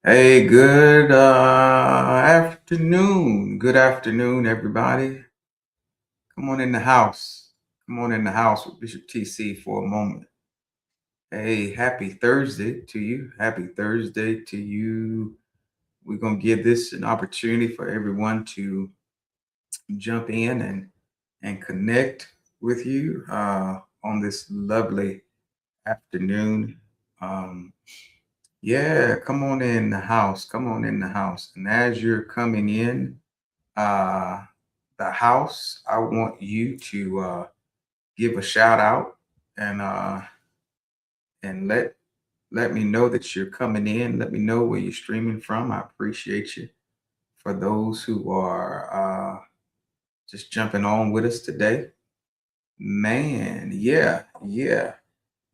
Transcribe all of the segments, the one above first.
Hey, good afternoon. Good afternoon, everybody. Come on in the house. Come on in the house with Bishop TC for a moment. Hey, happy Thursday to you. Happy Thursday to you. We're going to give this an opportunity for everyone to jump in and connect with you on this lovely afternoon. Um, yeah, come on in the house. Come on in the house. And as you're coming in, uh, the house, I want you to give a shout out and and let me know that you're coming in. Let me know where you're streaming from. I appreciate you. For those who are just jumping on with us today, man, yeah,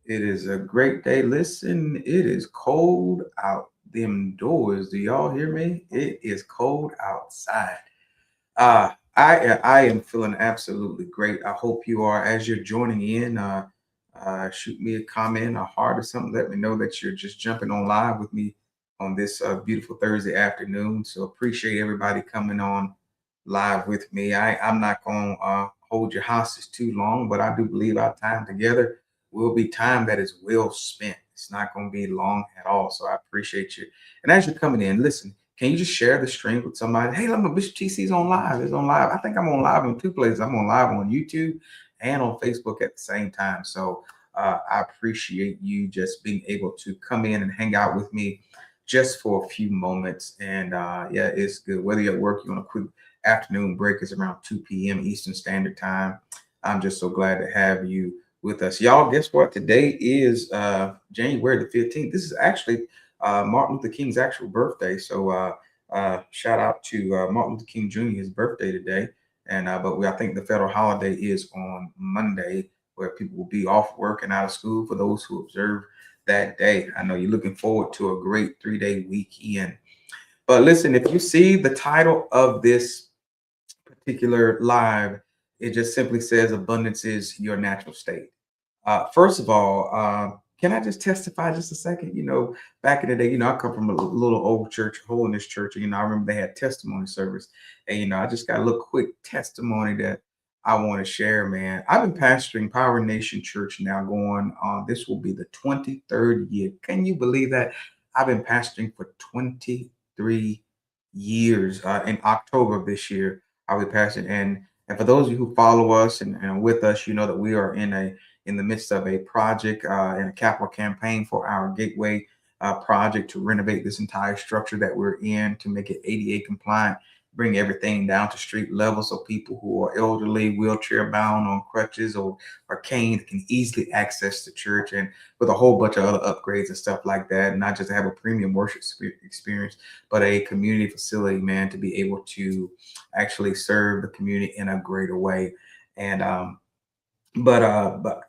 it is a great day. Listen, it is cold out them doors. Do y'all hear me? It is cold outside. I am feeling absolutely great. I hope you are. As you're joining in, shoot me a comment, a heart, or something. Let me know that you're just jumping on live with me on this beautiful Thursday afternoon. So appreciate everybody coming on live with me. I'm not going to hold your hostage too long, but I do believe our time together will be time that is well spent. It's not going to be long at all. So I appreciate you. And as you're coming in, listen. Can you just share the stream with somebody? Hey, look, Bishop TC's on live. It's on live. I think I'm on live in two places. I'm on live on YouTube and on Facebook at the same time. So I appreciate you just being able to come in and hang out with me just for a few moments. And yeah, it's good. Whether you're at work, you're on a quick afternoon break, it's around 2 p.m. Eastern Standard Time. I'm just so glad to have you with us. Y'all, guess what? Today is January the 15th. This is actually Martin Luther King's actual birthday. So shout out to Martin Luther King Jr. His birthday today. And but I think the federal holiday is on Monday, where people will be off work and out of school for those who observe that day. I know you're looking forward to a great 3-day weekend. But listen, if you see the title of this particular live, it just simply says abundance is your natural state. First of all, can I just testify just a second? Back in the day, I come from a little old church, holiness church. And, I remember they had testimony service. And, I just got a little quick testimony that I want to share, man. I've been pastoring Power Nation Church now going on. This will be the 23rd year. Can you believe that? I've been pastoring for 23 years. In October of this year, I'll be pastoring. And for those of you who follow us and with us, you know that we are in the midst of a project and a capital campaign for our Gateway project to renovate this entire structure that we're in to make it ADA compliant, bring everything down to street level so people who are elderly, wheelchair bound, on crutches or canes can easily access the church, and with a whole bunch of other upgrades and stuff like that. And not just to have a premium worship experience, but a community facility, man, to be able to actually serve the community in a greater way. And but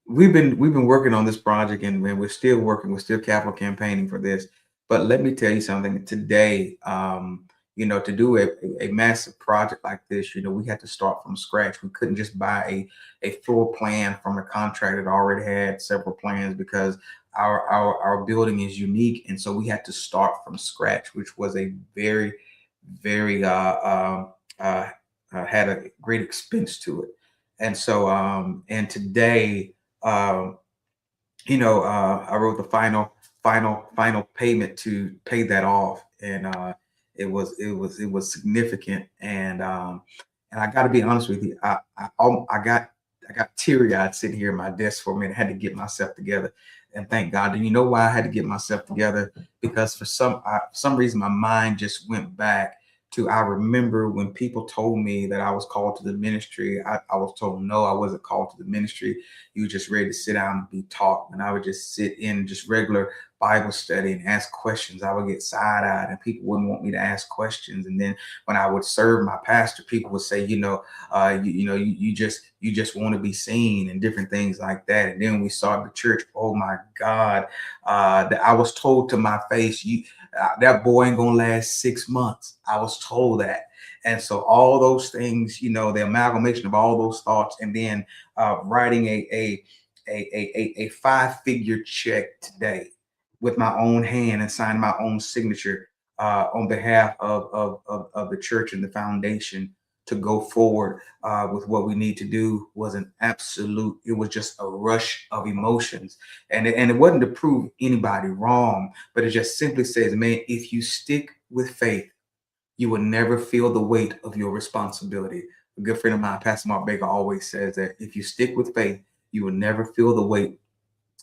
we've been working on this project, and we're still working. We're still capital campaigning for this. But let me tell you something. Today, to do a massive project like this, we had to start from scratch. We couldn't just buy a floor plan from a contractor that already had several plans, because our building is unique, and so we had to start from scratch, which was a very, very had a great expense to it. And so and today, um, I wrote the final payment to pay that off, and it was significant. And I got to be honest with you, I got teary eyed sitting here at my desk for a minute. I had to get myself together, and thank God. And you know why I had to get myself together? Because for some reason my mind just went back to, I remember when people told me that I was called to the ministry. I was told no, I wasn't called to the ministry. You were just ready to sit down and be taught. And I would just sit in just regular Bible study and ask questions. I would get side-eyed and people wouldn't want me to ask questions. And then when I would serve my pastor, people would say, you just want to be seen and different things like that. And then when we started the church, oh my God, that I was told to my face, that boy ain't gonna last 6 months. I was told that. And so all those things, the amalgamation of all those thoughts, and then writing a five-figure check today with my own hand and sign my own signature on behalf of the church and the foundation to go forward with what we need to do was an absolute, it was just a rush of emotions. And it wasn't to prove anybody wrong, but it just simply says, man, if you stick with faith, you will never feel the weight of your responsibility. A good friend of mine, Pastor Mark Baker, always says that if you stick with faith, you will never feel the weight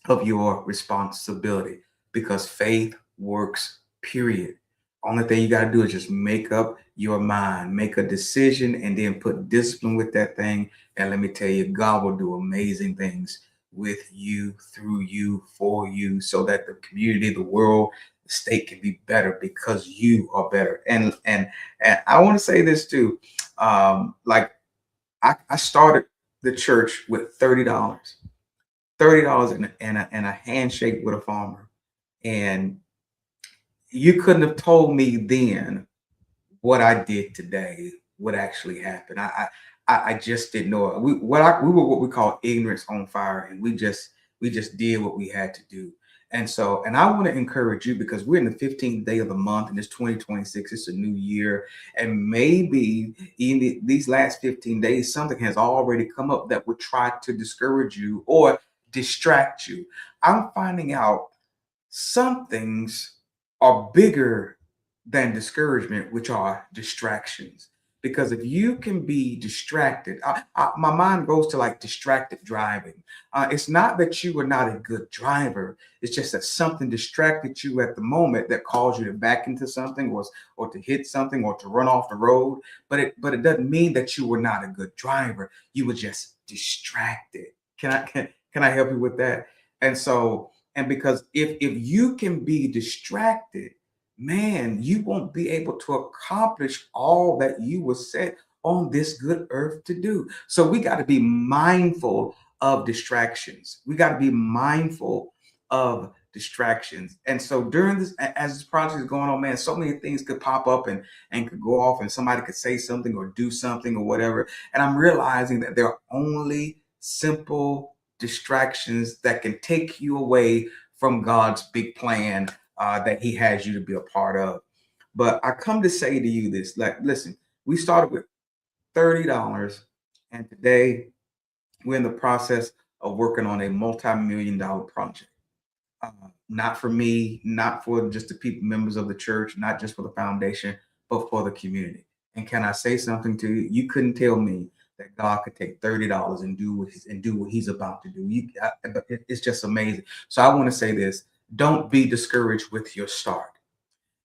of your responsibility because faith works, period. Only thing you got to do is just make up your mind, make a decision, and then put discipline with that thing. And let me tell you, God will do amazing things with you, through you, for you, so that the community, the world, the state can be better because you are better. And I want to say this too. Like I started the church with $30. $30 and a handshake with a farmer. And you couldn't have told me then what I did today would actually happen. I just didn't know it. We were what we call ignorance on fire, and we just did what we had to do. And so, and I want to encourage you because we're in the 15th day of the month, and it's 2026. It's a new year, and maybe in these last 15 days, something has already come up that would try to discourage you or distract you. I'm finding out some things are bigger than discouragement, which are distractions. Because if you can be distracted, my mind goes to like distracted driving. It's not that you were not a good driver. It's just that something distracted you at the moment that caused you to back into something or to hit something or to run off the road. But it doesn't mean that you were not a good driver. You were just distracted. Can I help you with that? And so, and because if you can be distracted, man, you won't be able to accomplish all that you were set on this good earth to do. So we got to be mindful of distractions. We got to be mindful of distractions. And so during this, as this project is going on, man, so many things could pop up and could go off, and somebody could say something or do something or whatever. And I'm realizing that there are only simple distractions that can take you away from God's big plan that He has you to be a part of. But I come to say to you this: like, listen, we started with $30, and today we're in the process of working on a multi-million-dollar project. Not for me, not for just the people, members of the church, not just for the foundation, but for the community. And can I say something to you? You couldn't tell me that God could take $30 and do what He's about to do. It's just amazing. So I want to say this: don't be discouraged with your start.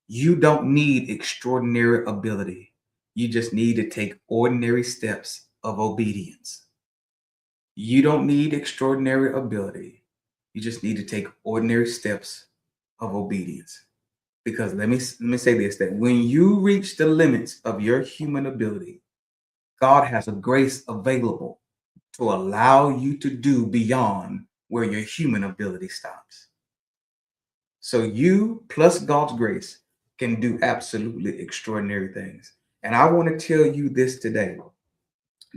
You don't need extraordinary ability. You just need to take ordinary steps of obedience. You don't need extraordinary ability. You just need to take ordinary steps of obedience. Because let me say this: that when you reach the limits of your human ability, God has a grace available to allow you to do beyond where your human ability stops. So you plus God's grace can do absolutely extraordinary things. And I want to tell you this today: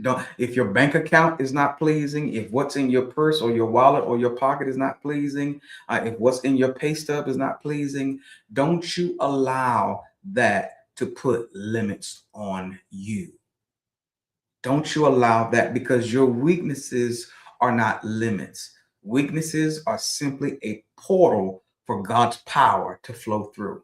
don't, if your bank account is not pleasing, if what's in your purse or your wallet or your pocket is not pleasing, if what's in your pay stub is not pleasing, don't you allow that to put limits on you. Don't you allow that, because your weaknesses are not limits. Weaknesses are simply a portal for God's power to flow through.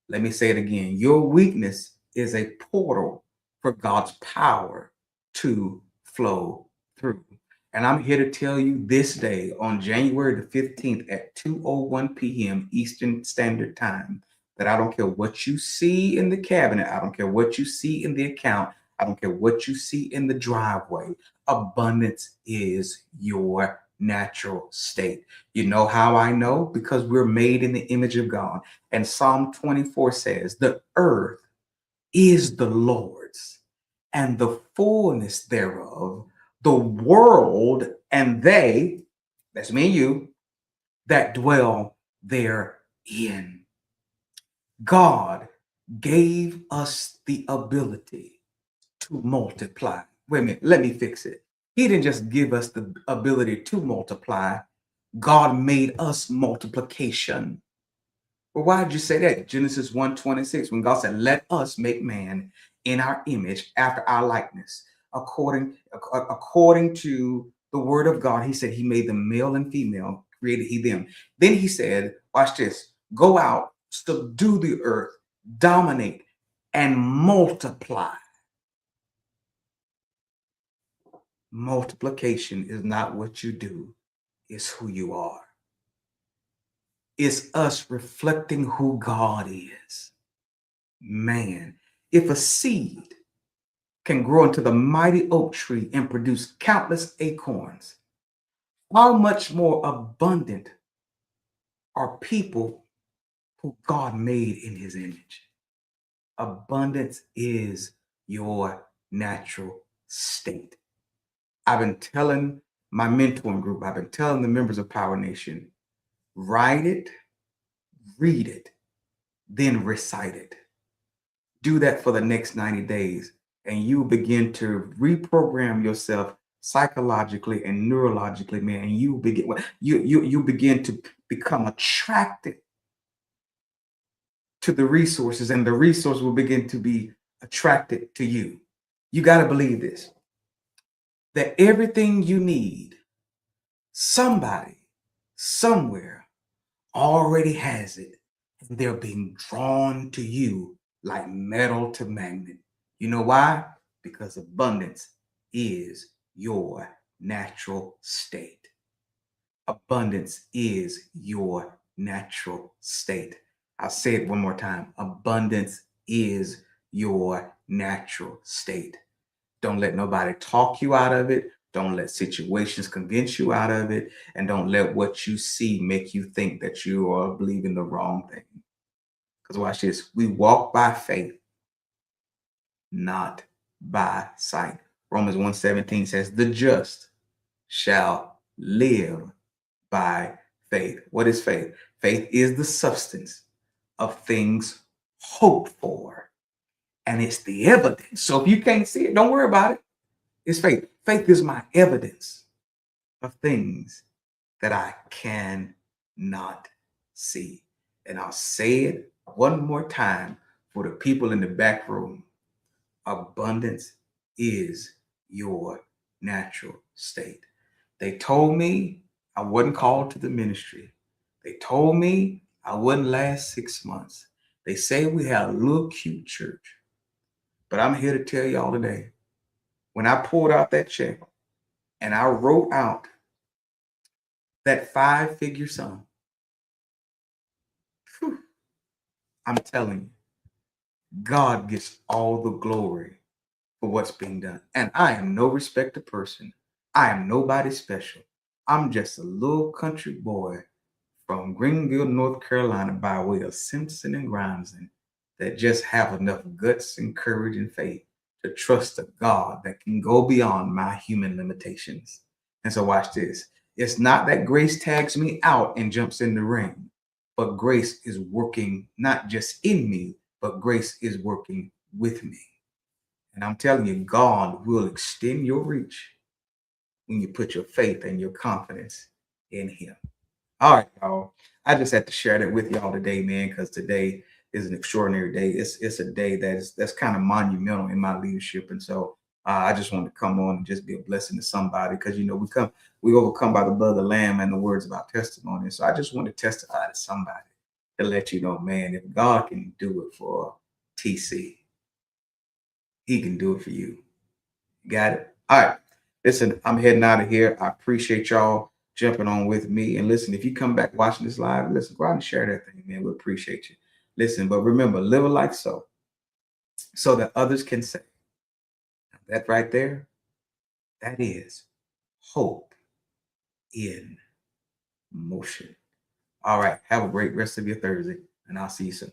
Let me say it again. Your weakness is a portal for God's power to flow through. And I'm here to tell you this day on January the 15th at 2:01 p.m. Eastern Standard Time that I don't care what you see in the cabinet, I don't care what you see in the account, I don't care what you see in the driveway. Abundance is your natural state. You know how I know? Because we're made in the image of God. And Psalm 24 says, the earth is the Lord's and the fullness thereof, the world and they, that's me and you, that dwell therein. God gave us the ability to multiply. Wait a minute, let me fix it. He didn't just give us the ability to multiply. God made us multiplication. Well, why did you say that? Genesis 1:26, when God said, let us make man in our image after our likeness. According to the word of God, he said he made them male and female, created he them. Then he said, watch this, go out, subdue the earth, dominate, and multiply. Multiplication is not what you do, it's who you are. It's us reflecting who God is. Man, if a seed can grow into the mighty oak tree and produce countless acorns, how much more abundant are people who God made in his image? Abundance is your natural state. I've been telling my mentoring group, I've been telling the members of Power Nation, write it, read it, then recite it. Do that for the next 90 days, and you begin to reprogram yourself psychologically and neurologically, man. And you begin to become attracted to the resources, and the resource will begin to be attracted to you. You got to believe this, that everything you need, somebody somewhere already has it, and they're being drawn to you like metal to magnet. You know why? Because abundance is your natural state. Abundance is your natural state. I'll say it one more time. Abundance is your natural state. Don't let nobody talk you out of it. Don't let situations convince you out of it. And don't let what you see make you think that you are believing the wrong thing. Because watch this. We walk by faith, not by sight. Romans 1:17 says, the just shall live by faith. What is faith? Faith is the substance of things hoped for, and it's the evidence. So if you can't see it, don't worry about it. It's faith. Faith is my evidence of things that I cannot see. And I'll say it one more time for the people in the back room. Abundance is your natural state. They told me I wasn't called to the ministry. They told me I wouldn't last 6 months. They say we have a little cute church. But I'm here to tell y'all today, when I pulled out that check and I wrote out that 5-figure sum, whew, I'm telling you, God gets all the glory for what's being done. And I am no respecter person. I am nobody special. I'm just a little country boy from Greenville, North Carolina, by way of Simpson and Grimson, that just have enough guts and courage and faith to trust a God that can go beyond my human limitations. And so watch this. It's not that grace tags me out and jumps in the ring, but grace is working not just in me, but grace is working with me. And I'm telling you, God will extend your reach when you put your faith and your confidence in him. All right, y'all. I just had to share that with y'all today, man, because today is an extraordinary day. It's a day that's kind of monumental in my leadership, and so I just wanted to come on and just be a blessing to somebody, because we overcome by the blood of the Lamb and the words of our testimony. So I just want to testify to somebody to let you know, man, if God can do it for TC, He can do it for you. Got it? All right. Listen, I'm heading out of here. I appreciate y'all jumping on with me. And listen, if you come back watching this live, listen, go out and share that thing, man. We appreciate you. Listen, but remember, live a life so that others can say, that right there, that is hope in motion. All right. Have a great rest of your Thursday, and I'll see you soon.